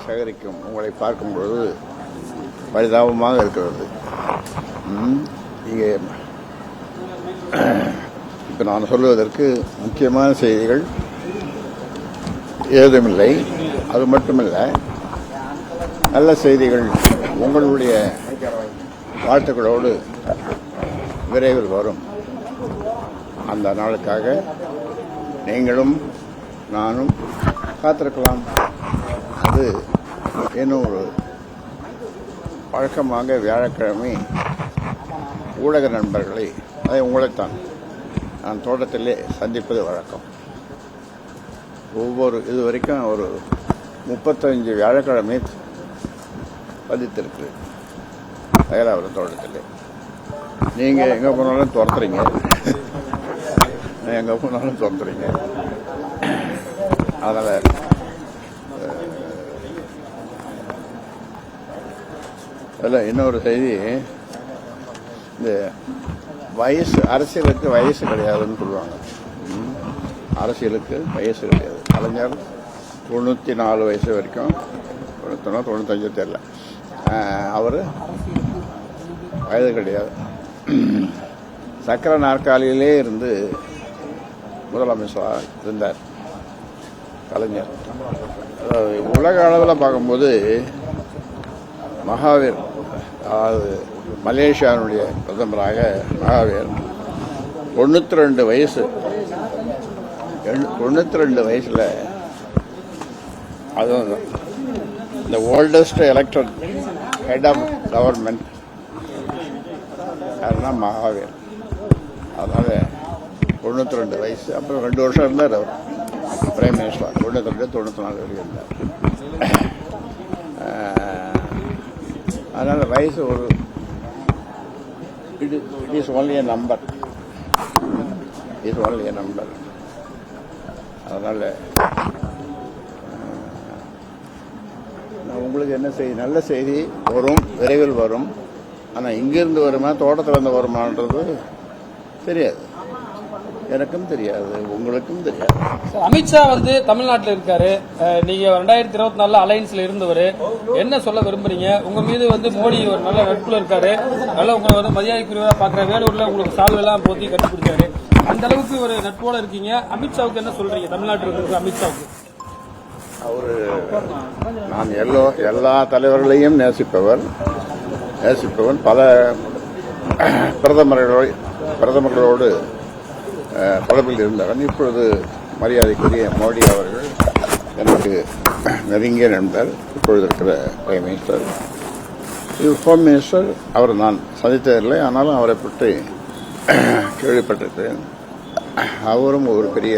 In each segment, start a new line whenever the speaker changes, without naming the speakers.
சேகரிக்கும் உங்களை பார்க்கும் பொழுது பரிதாபமாக இருக்கிறது. இங்கே இப்போ நான் சொல்வதற்கு முக்கியமான செய்திகள் ஏதுமில்லை. அது மட்டுமல்ல, நல்ல செய்திகள் உங்களுடைய வாழ்த்துக்களோடு விரைவில் வரும். அந்த நாளுக்காக நீங்களும் நானும் காத்திருக்கலாம். அது இன்னும் ஒரு வழக்கமாக வியாழக்கிழமை ஊடக நண்பர்களை, அதை உங்களைத்தான் நான் தோட்டத்திலே சந்திப்பது வழக்கம். இதுவரைக்கும் ஒரு 35 வியாழக்கிழமை சந்தித்திருக்கு அயலாவரம் தோட்டத்திலே. நீங்கள் எங்கே போனாலும் துரத்துறீங்க, எங்கே போனாலும் துரத்துறீங்க. அதனால் அதில் இன்னொரு செய்தி, இந்த வயசு, அரசியலுக்கு வயசு கிடையாதுன்னு சொல்லுவாங்க. அரசியலுக்கு வயசு கிடையாது. கலைஞர் 94 வயசு வரைக்கும், 95 தெரியல, அவர் வயது கிடையாது. சக்கர நாற்காலியிலே இருந்து முதலமைச்சராக இருந்தார் கலைஞர். உலக அளவில் பார்க்கும்போது மகாவீர், அதாவது மலேசியாவுடைய பிரதமராக மகாவீர் 92 வயசு, 92 வயசில், அதுவும் இந்த oldest elected head of government யாருன்னா மகாவீர். அதனால் 92 வயசு. அப்புறம் 2 வருஷம் இருந்தார் அவர் பிரைம் மினிஸ்டர். 92-94 வரைக்கும் இருந்தார். அதனால் வயசு ஒரு it is only a number. அதனால் உங்களுக்கு என்ன செய்தி, நல்ல செய்தி வரும், விரைவில் வரும். ஆனால் இங்கிருந்து வருமா தோட்டத்திலிருந்து வருமானது தெரியாது, எனக்கும் தெரியாது, உங்களுக்கும் தெரியாது.
அமித்ஷா தமிழ்நாட்டில் இருக்காரு. நீங்க 2024 அலையன்ஸ்ல இருந்தவர். என்ன சொல்ல விரும்புறீங்க? உங்க மீது மோடி ஒரு நல்ல நட்புல இருக்காரு. நல்ல உங்களை மரியாதைக்குரியவரா பாக்குற. வேலூர்ல உங்களுக்கு சால்வை எல்லாம் போத்தி கண்டுபிடிச்சாரு. அந்த அளவுக்கு ஒரு நட்போட இருக்கீங்க. அமித்ஷாவுக்கு என்ன சொல்றீங்க? தமிழ்நாட்டில் இருக்கிற அமித்ஷாவுக்கு.
அவரு, நான் எல்லா தலைவர்களையும் நேசிப்பவன். பல பிரதமர்களோடு தொடர்பில் இருந்தவன். இப்பொழுது மரியாதைக்குரிய மோடி அவர்கள் எனக்கு நெருங்கிய நண்பர். இப்பொழுது இருக்கிற பிரைம் மினிஸ்டர், ஹோம் மினிஸ்டர், அவர் நான் சந்தித்ததில்லை, ஆனாலும் அவரை பற்றி கேள்விப்பட்டிருக்கிறேன். அவரும் ஒரு பெரிய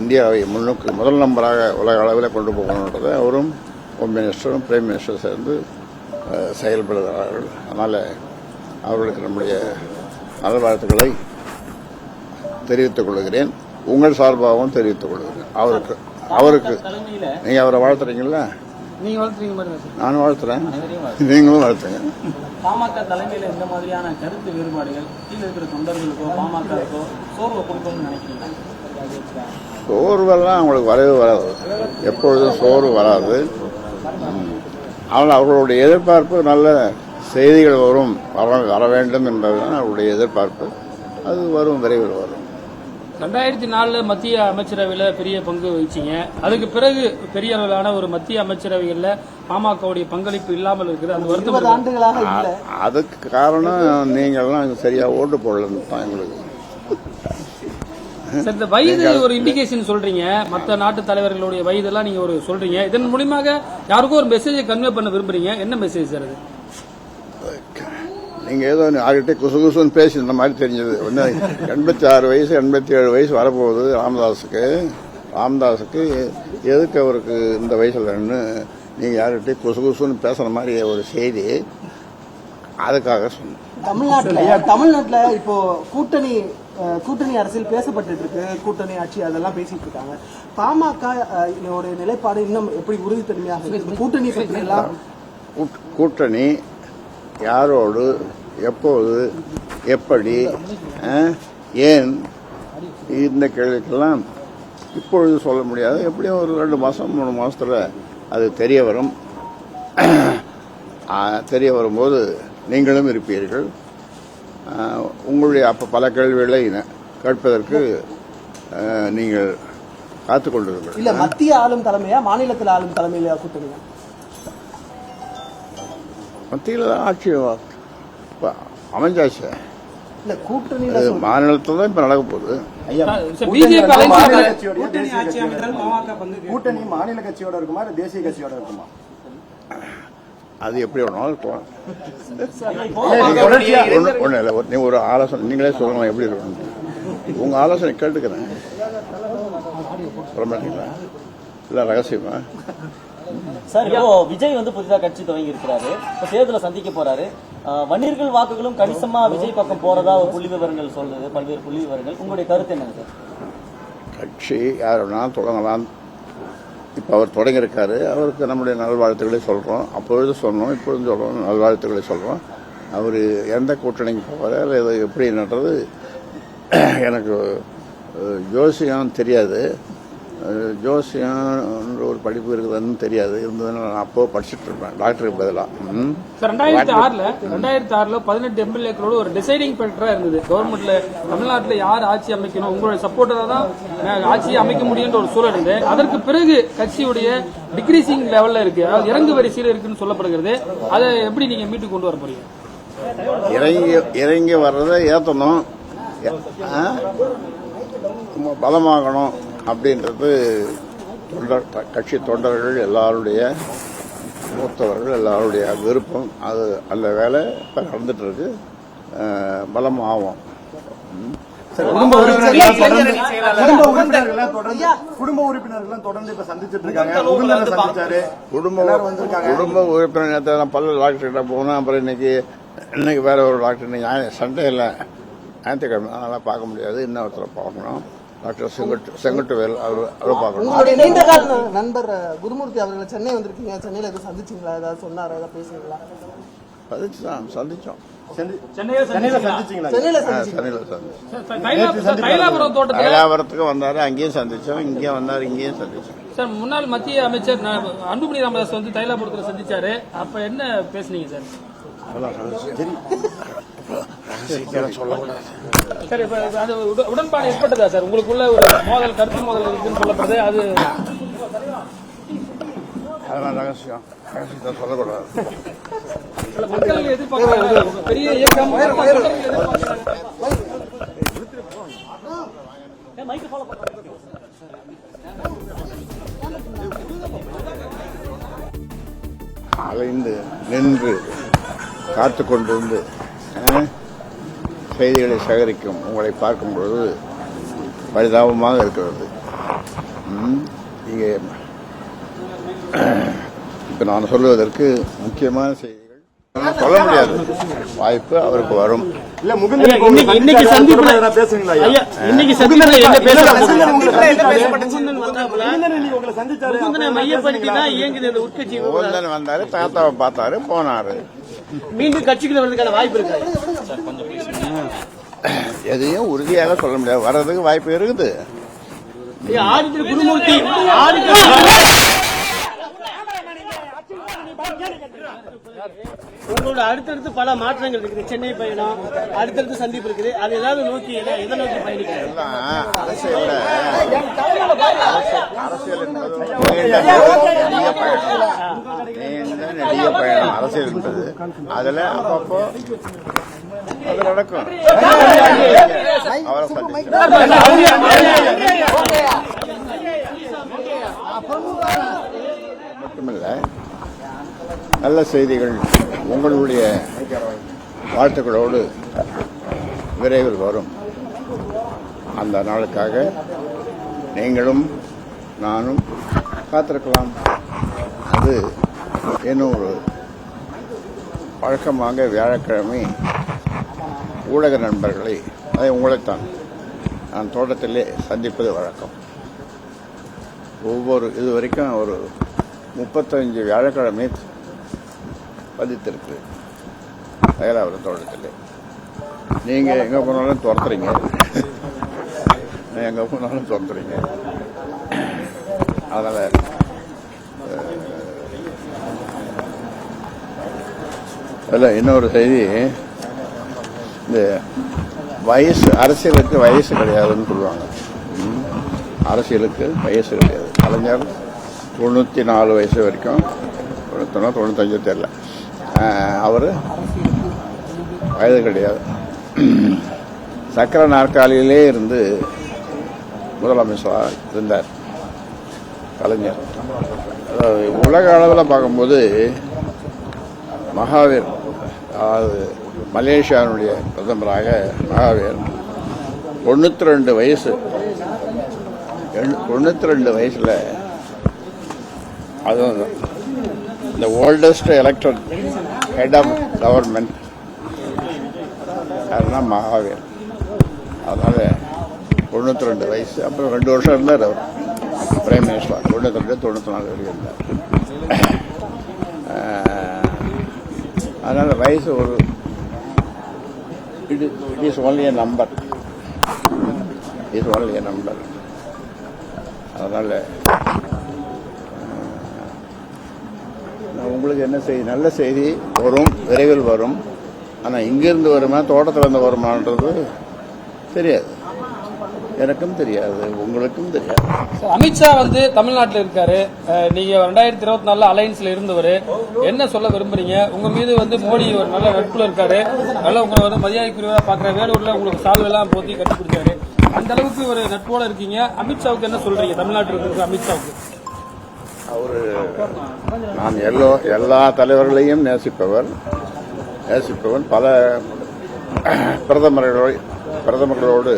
இந்தியாவை முன்னுக்கு முதல் நம்பராக உலக அளவில் கொண்டு போகணுன்றதை அவரும் ஹோம் மினிஸ்டரும் பிரைம் மினிஸ்டரும் சேர்ந்து செயல்படுகிறார்கள். அதனால் அவர்களுக்கு நம்முடைய நல்வாழ்த்துக்களை தெரிவித்துக் கொள்கிறேன். உங்கள் சார்பாகவும் தெரிவித்துக் கொள்கிறேன். அவருக்கு நீங்க அவரை வாழ்த்துறீங்களா?
நீங்க வாழ்த்துறீங்க,
நானும் வாழ்த்துறேன், நீங்களும் வாழ்த்துங்க.
பாமக தலைமையில இந்த மாதிரியான கருத்து வேறுபாடுகள் கீழே இருக்கிற தொண்டர்களுக்கோ பாமகக்கோ சோர்வை கொடுக்கணும்னு நினைக்கிறீங்க?
சோர்வெல்லாம் அவங்களுக்கு வரவே வராது, எப்பொழுதும் சோர்வு வராது. ஆனால் அவர்களுடைய எதிர்பார்ப்பு நல்ல செய்திகள் வரும், வர வேண்டும் என்பதுதான் அவருடைய எதிர்பார்ப்பு. அது வரும், விரைவில் வரும்.
2004 மத்திய அமைச்சரவையில் பெரிய பங்கு வகிச்சீங்க. அதுக்கு பிறகு பெரிய அளவிலான ஒரு மத்திய அமைச்சரவையில் பாமகவுடைய பங்களிப்பு இல்லாமல் இருக்குது. அந்த வருத்தம்.
அதுக்கு காரணம் நீங்கள்லாம் சரியா ஓட்டு போடலன்னு தான் எங்களுக்கு.
இந்த வயது ஒரு இண்டிகேஷன் சொல்றீங்க, மற்ற நாட்டு தலைவர்களுடைய வயதெல்லாம் நீங்க ஒரு சொல்றீங்க. இதன் மூலமாக யாருக்கும் ஒரு மெசேஜை கன்வே பண்ண விரும்புறீங்க. என்ன மெசேஜ் சார் அது?
நீங்க ஏதோ யார்கிட்ட குசுகுசுன்னு பேசி இந்த மாதிரி தெரிஞ்சது. 86 வயசு 87 வயசு வரப்போகுது ராமதாஸுக்கு எதுக்கு அவருக்கு இந்த வயசுல நீங்க யார்கிட்ட குசுகுசுன்னு பேசுற மாதிரி ஒரு செய்தி, அதுக்காக சொன்னேன்.
தமிழ்நாட்டுல இப்போ கூட்டணி அரசியல் பேசப்பட்டு இருக்கு. கூட்டணி ஆட்சி அதெல்லாம் பேசிட்டு இருக்காங்க. பாமக நிலைப்பாடு இன்னும் எப்படி உறுதித்தன்மையாக
கூட்டணி யாரோடு, எப்போது, எப்படி, ஏன், இந்த கேள்விக்கெல்லாம் இப்பொழுது சொல்ல முடியாது. எப்படியும் ஒரு 2 மாசம் 3 மாசத்துல அது தெரிய வரும். தெரிய வரும்போது நீங்களும் இருப்பீர்கள். உங்களுடைய அப்போ பல கேள்விகளை கேட்பதற்கு நீங்கள் காத்துக் கொண்டிருங்கள்.
இல்ல மத்திய ஆளும் தலைமையா மாநிலத்தில் ஆளும் தலைமையில கூட்டணியா?
மத்தியில் தான் ஆட்சி அமைஞ்சாச்சு.
இல்ல கூட்டணியில
மாநிலத்தில் தான் இப்ப நடக்க போகுது.
கூட்டணி மாநில கட்சியோட இருக்குமா தேசிய கட்சியோட இருக்குமா?
அது எப்படி வேணாலும் இருக்கலாம். ஒன்றும் இல்லை, நீங்க ஒரு ஆலோசனை நீங்களே சொல்லலாம் எப்படி இருக்கணும். உங்க ஆலோசனை கேட்டுக்கிறேன். சொல்ல மாட்டீங்களா? இல்லை ரகசியமா?
சார், இப்போ விஜய் வந்து புதிதாக கட்சி துவங்கி இருக்கிறாரு. இப்போ தேர்தலை சந்திக்க போறாரு. வன்னியர்கள் வாக்குகளும் கணிசமா விஜய் பக்கம் போறதா ஒரு புள்ளி விவரங்கள் சொல்றது, பல்வேறு புள்ளி விவரங்கள். உங்களுடைய கருத்து என்னங்க சார்?
கட்சி யார் வேணாலும் தொடங்கலாம். இப்போ அவர் தொடங்கியிருக்காரு. அவருக்கு நம்முடைய நல்வாழ்த்துக்களை சொல்றோம். அப்பொழுது சொன்னோம், இப்பொழுது சொல்றோம், நல்வாழ்த்துக்களை சொல்றோம். அவர் எந்த கூட்டணிக்கு போகிறார், இது எப்படின்றது எனக்கு ஜோசியம் தெரியாது. ஜோசியம் ஒரு படிப்பு இருக்குதுன்னு தெரியாது. இருந்ததுன்னா நான் அப்போ படிச்சுட்டு இருப்பேன் டாக்டருக்கு பதிலாக.
2006 18 எம்எல்ஏக்களோட ஒரு டிசைடிங் ஃபேக்டரா இருந்தது. கவர்மெண்ட்ல தமிழ்நாட்டில் யார் ஆட்சி அமைக்கணும், உங்களுடைய சப்போர்ட்டரா தான் ஆட்சியை அமைக்க முடியுன்ற ஒரு சூழல் இருந்து அதற்கு பிறகு கட்சியுடைய டிக்ரீசிங் லெவல்ல இருக்கு, அதாவது இறங்கு வரிசையில் இருக்குன்னு சொல்லப்படுகிறது. அதை எப்படி நீங்க மீட்டு கொண்டு வர போறீங்க?
இறங்கி வர்றதை ஏற்றணும், பலமாகணும் அப்படின்றது கட்சி தொண்டர்கள் எல்லாருடைய மூத்தவர்கள் எல்லாருடைய விருப்பம். அது அந்த வேலை இப்போ நடந்துட்டு இருக்கு. பலம் ஆகும்.
குடும்ப உறுப்பினர்கள் தொடர்ந்து இப்ப சந்திச்சிட்டு இருக்காங்க.
குடும்ப உறுப்பினர் பல டாக்டர் கிட்ட போகணும். அப்புறம் இன்னைக்கு வேற ஒரு டாக்டர் சண்டே இல்லை, ஞாயிற்றுக்கிழமை, அதனால பார்க்க முடியாது. இன்னொருத்தரை பார்க்கணும். டாக்டர் செங்கட்டுவேல் அவர் பார்க்கணும்.
உங்களுடைய நீண்ட கால நண்பர் குருமூர்த்தி அவர்கள் சென்னை வந்திருக்கீங்க. சென்னையில எதுவும் சந்திச்சீங்களா? ஏதாவது சொன்னாரா? ஏதாவது பேசுனீங்களா?
சந்திச்சோம். தைலாபுரத்துக்கு வந்தாரு, அங்கேயும் சந்திச்சோம். இங்கேயும் வந்தாரு, இங்கேயும் சந்திச்சோம்.
சார், முன்னாள் மத்திய அமைச்சர் அன்புமணி ராமதாஸ் வந்து தைலாபுரத்தில் சந்திச்சாரு. அப்ப என்ன பேசுனீங்க சார்? சார், இப்ப அது உடன்பாடு ஏற்பட்டதா சார்? உங்களுக்குள்ள ஒரு மோதல், கருத்து மோதல் இருக்குன்னு சொல்லப்படுது. அது
அதெல்லாம் ரகசியத்தை சொல்லக்கூடாது.
மக்கள் எதிர்பார்க்கிறாங்க, பெரிய இயக்கம்
அலைந்து நின்று காத்து கொண்டிருந்து செய்திகளை சேகரிக்கும் உங்களை பார்க்கும் பொழுது பரிதாபமாக இருக்கிறது. இங்கே இப்ப நான் சொல்வதற்கு முக்கியமான செய்திகள் சொல்ல முடியாது. வாய்ப்பு அவருக்கு வரும்.
இன்னைக்கு சந்திப்புல பேசுறீங்களா? இன்னைக்கு சந்திப்புல என்ன
முகுந்தன் வந்தாரு, தாத்தாவை பார்த்தாரு, போனாரு.
மீண்டும் கட்சிக்குள்ள வரதுக்கான வாய்ப்பு இருக்கு.
எதையும் உறுதியாக சொல்ல முடியாது. வர்றதுக்கு வாய்ப்பு இருக்குது.
குருமூர்த்தி உங்களோட அடுத்தடுத்து பல மாற்றங்கள் இருக்குது. சென்னை பயணம், அடுத்தடுத்து சந்திப்பு இருக்குது. அது ஏதாவது நோக்கி எதை நோக்கி பயணிக்கிறேன்?
அரசியல் நெடிய பயணம். அரசியல் என்பது அதுல அப்பப்போ அது நடக்கும். அவரை மட்டுமில்ல, நல்ல செய்திகள் உங்களுடைய வாழ்த்துக்களோடு விரைவில் வரும். அந்த நாளுக்காக நீங்களும் நானும் காத்திருக்கலாம். அது இன்னும் ஒரு வழக்கமாக வியாழக்கிழமை ஊடக நண்பர்களை, அதை உங்களைத்தான் நான் தோட்டத்திலே சந்திப்பது வழக்கம். இதுவரைக்கும் ஒரு 35 வியாழக்கிழமை பதித்திருக்கு தைலாபுரம் தோட்டத்தில். நீங்க எங்க போனாலும் துரத்துறீங்க, எங்க போனாலும் துரத்துறீங்க. அதனால இல்லை, இன்னொரு செய்தி, இந்த வயசு அரசியலுக்கு வயசு கிடையாதுன்னு சொல்லுவாங்க. அரசியலுக்கு வயசு கிடையாது. கலைஞர் 94 வயசு வரைக்கும், 95 தெரியல, அவர் வயது கிடையாது. சக்கர நாற்காலியிலே இருந்து முதலமைச்சராக இருந்தார் கலைஞர். உலக அளவில் பார்க்கும்போது மகாவீர், அதாவது மலேசியாவுடைய பிரதமராக மகாவீர் 92 வயசு, 92 வயசுல, அதுவும் இந்த oldest elected head of government அதுதான் மகாவீர். அதனால 92 வயசு. அப்புறம் 2 வருஷம் இருந்தார் அவர் பிரைம் மினிஸ்டர். 92-94 வரைக்கும் இருந்தார். அதனால வயசு ஒரு it is only a number. அதனால உங்களுக்கு என்ன செய்தி, நல்ல செய்தி வரும், விரைவில் வரும். ஆனால் இங்கிருந்து வருமா தோட்டத்திலிருந்து வருமானது தெரியாது, எனக்கும் தெரியாது, உங்களுக்கும் தெரியாது.
அமித்ஷா வந்து தமிழ்நாட்டில் இருக்காரு. நீங்க 2024 அலையன்ஸ்ல இருந்தவர், என்ன சொல்ல விரும்புறீங்க? உங்க மீது வந்து மோடி ஒரு நல்ல நட்புல இருக்காரு, நல்லா உங்களை வந்து மரியாதைக்குரியவரா பாக்குற, வேலூர்ல உங்களுக்கு சால்வ் எல்லாம் போத்தி கட்டி பிடிச்சாரு, அந்த அளவுக்கு ஒரு நட்போட இருக்கீங்க. அமித்ஷாவுக்கு என்ன சொல்றீங்க? தமிழ்நாட்டில் இருக்கிற அமித்ஷாவுக்கு
நான் எல்லா தலைவர்களையும் நேசிப்பவன். பல பிரதமர்களோடு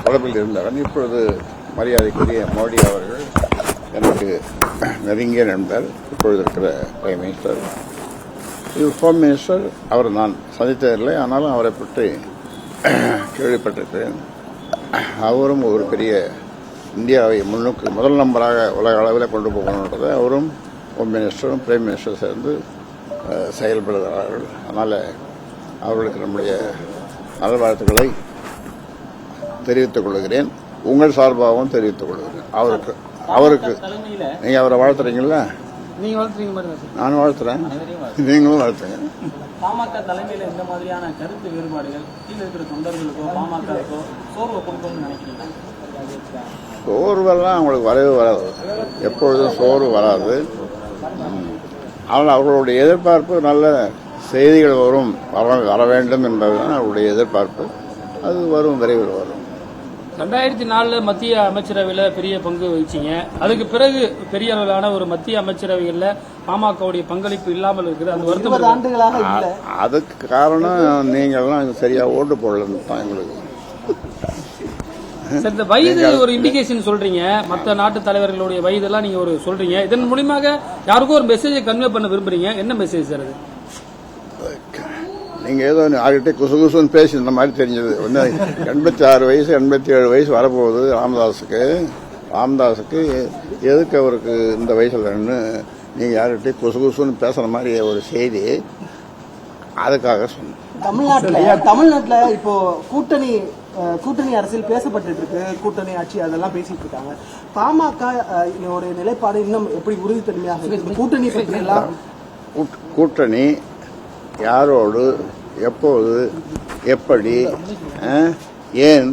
தொடர்பில் இருந்தவன். இப்பொழுது மரியாதைக்குரிய மோடி அவர்கள் எனக்கு நெருங்கிய நண்பர். இப்பொழுது இருக்கிற பிரைம் மினிஸ்டர், ஹோம் மினிஸ்டர், அவர் நான் சந்தித்ததில்லை, ஆனாலும் அவரை பற்றி கேள்விப்பட்டிருக்கிறேன். அவரும் ஒரு பெரிய இந்தியாவை முன்னுக்கு முதல் நம்பராக உலக அளவில் கொண்டு போகணுன்றதை அவரும் ஹோம் மினிஸ்டரும் பிரைம் மினிஸ்டரும் சேர்ந்து செயல்படுகிறார்கள். அதனால் அவர்களுக்கு நம்முடைய நல்வாழ்த்துக்களை தெரிவித்துக் கொள்கிறேன். உங்கள் சார்பாகவும் தெரிவித்துக் கொள்கிறேன். அவருக்கு நீங்க அவரை வாழ்த்துறீங்களா?
நீங்க வாழ்த்துறீங்க மாதிரி
நான் வாழ்த்துறேன், நீங்களும் வாழ்த்துங்க.
பாமக தலைமையில இந்த மாதிரியான கருத்து வேறுபாடுகள் கீழே இருக்கிற தொண்டர்களுக்கோ பாமகக்கோ சோர்வை கொடுக்கணும்னு நினைக்கிறீங்க?
சோர்வெல்லாம் அவங்களுக்கு வரவே வராது, எப்பொழுதும் சோர்வு வராது. ஆனால் அவர்களுடைய எதிர்பார்ப்பு நல்ல செய்திகள் வர வேண்டும் என்பதுதான் அவருடைய எதிர்பார்ப்பு. அது வரும், விரைவில் வரும்.
2004 மத்திய அமைச்சரவையில பெரிய பங்கு வகிச்சீங்க. அதுக்கு பிறகு பெரிய அளவிலான ஒரு மத்திய அமைச்சரவைகள்ல பாமகவுடைய பங்களிப்பு இல்லாமல் இருக்குது. அந்த வருத்தம்
ஆண்டுகளாக இல்ல.
அதுக்கு காரணம் நீங்கள்லாம் சரியா ஓட்டு போடலன்னு தான் எங்களுக்கு.
இந்த வயது ஒரு இண்டிகேஷன் சொல்றீங்க, மற்ற நாட்டு தலைவர்களுடைய வயதெல்லாம் நீங்க ஒரு சொல்றீங்க. இதன் மூலியமாக யாருக்கும் ஒரு மெசேஜை கன்வே பண்ண விரும்புறீங்க. என்ன மெசேஜ் சார் அது?
நீங்க ஏதோ யார்கிட்ட குசுகுசுன்னு பேசி இந்த மாதிரி தெரிஞ்சது. 86 வயசு 87 வயசு வரப்போகுது ராமதாஸுக்கு எதுக்கு அவருக்கு இந்த வயசுல நீங்க யார்கிட்ட குசுகுசுன்னு பேசுற மாதிரி ஒரு செய்தி, அதுக்காக சொன்னேன்.
தமிழ்நாட்டுல இப்போ கூட்டணி அரசியல் பேசப்பட்டு இருக்கு, கூட்டணி ஆட்சி அதெல்லாம் பேசிட்டு இருக்காங்க. பாமக நிலைப்பாடு இன்னும் எப்படி உறுதித்தன்மையாக இருக்கு? கூட்டணி பற்றி எல்லாம்
கூட்டணி யாரோடு, எப்போது, எப்படி, ஏன்,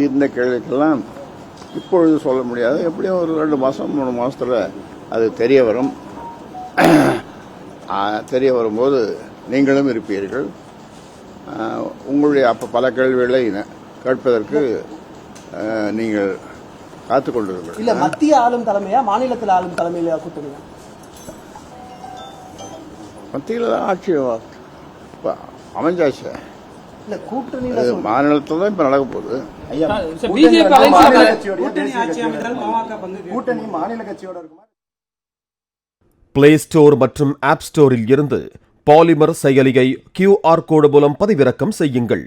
இந்த கேள்விக்கெல்லாம் இப்பொழுது சொல்ல முடியாது. எப்படியும் ஒரு 2 மாசம் 3 மாசத்துல அது தெரிய வரும். தெரிய வரும்போது நீங்களும் இருப்பீர்கள். உங்களுடைய பல கேள்விகளை கேட்பதற்கு நீங்கள் காத்துக் கொண்டிருங்கள்.
இல்ல மத்திய ஆளும் தலைமையா மாநிலத்தில் ஆளும் தலைமையில கூட்டணியா?
மத்தியில் ஆட்சி அமைஞ்சாச்சு.
இல்ல கூட்டணி
மாநிலத்தில் தான் இப்ப நடக்க போகுது.
கூட்டணி மாநில கட்சியோட இருக்குமா?
பிளே ஸ்டோர் மற்றும் ஆப் ஸ்டோரில் இருந்து பாலிமர் செயலியை QR கோடு மூலம் பதிவிறக்கம் செய்யுங்கள்.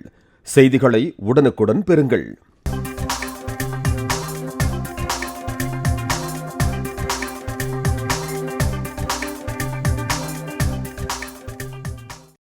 செய்திகளை உடனுக்குடன் பெறுங்கள்.